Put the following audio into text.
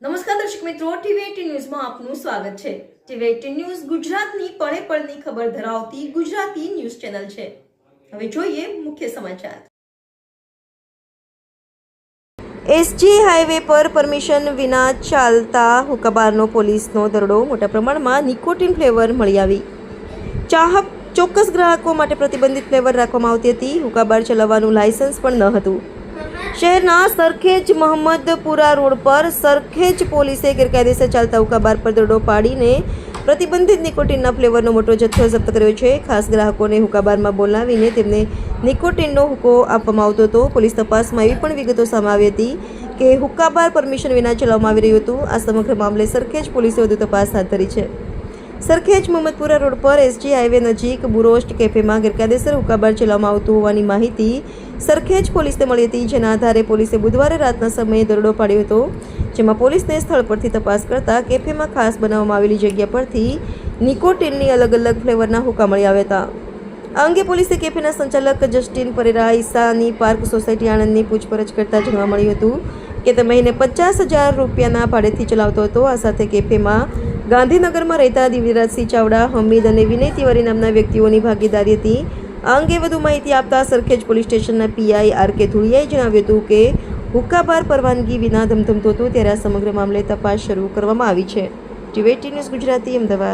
નમસ્કાર દર્શક મિત્રો, ટીવી18 ન્યૂઝમાં આપનું સ્વાગત છે। ટીવી18 ન્યૂઝ ગુજરાતની પળે પળની ખબર ધરાવતી ગુજરાતી ન્યૂઝ ચેનલ છે। હવે જોઈએ મુખ્ય સમાચાર। એસજી હાઈવે પર પરમિશન વિના ચાલતા હુક્કાબારનો પોલીસનો દરોડો। મોટા પ્રમાણમાં નિકોટિન ફ્લેવર મળી આવી। ચોક્કસ ગ્રાહકો માટે પ્રતિબંધિત ફ્લેવર રાખવામાં આવતી હતી। હુક્કાબાર ચલાવવાનું લાયસન્સ પણ ન હતું। શહેરના સરખેજ મહમ્મદપુરા રોડ પર સરખેજ પોલીસે ગેરકાયદેસર ચાલતા હુક્કાબાર પર દરોડો પાડીને પ્રતિબંધિત નિકોટિનના ફ્લેવરનો મોટો જથ્થો જપ્ત કર્યો છે। ખાસ ગ્રાહકોને હુક્કાબારમાં બોલાવીને તેમને નિકોટિનનો હુક્કો આપવામાં આવતો હતો। પોલીસ તપાસમાં એવી પણ વિગતો સામે આવી હતી કે હુક્કાબાર પરમિશન વિના ચલાવવામાં આવી રહ્યું હતું। આ સમગ્ર મામલે સરખેજ પોલીસે વધુ તપાસ હાથ ધરી છે। સરખેજ મહમ્મદપુરા રોડ પર એસજી હાઈવે નજીક બુરોસ્ટ કેફેમાં ગેરકાયદેસર હુક્કાબાર ચલાવવામાં આવતું હોવાની માહિતી સરખેજ પોલીસને મળી હતી, જેના આધારે પોલીસે બુધવારે રાતના સમયે દરોડો પાડ્યો હતો, જેમાં પોલીસને સ્થળ પરથી તપાસ કરતા કેફેમાં ખાસ બનાવવામાં આવેલી જગ્યા પરથી નિકોટિનની અલગ અલગ ફ્લેવરના હુક્કા મળી આવ્યા હતા। આ અંગે પોલીસે કેફેના સંચાલક જસ્ટિન પરેરા ઈસાની પાર્ક સોસાયટી આણંદની પૂછપરછ કરતા જાણવા મળ્યું હતું કે તે મહિને 50,000 રૂપિયાના ભાડેથી ચલાવતો હતો। આ સાથે કેફેમાં ગાંધીનગરમાં રહેતા દિવ્યરાજસિંહ ચાવડા, હમીદ અને વિનય તિવારી નામના વ્યક્તિઓની ભાગીદારી હતી। આ અંગે વધુ માહિતી આપતા સરખેજ પોલીસ સ્ટેશનના પીઆઈ આર.કે. ધુલિયાએ જણાવ્યું હતું કે હુક્કાબાર પરવાનગી વિના ધમધમતું હતું, ત્યારે આ સમગ્ર મામલે તપાસ શરૂ કરવામાં આવી છે। ટીવી18 ન્યૂઝ ગુજરાતી, અમદાવાદ।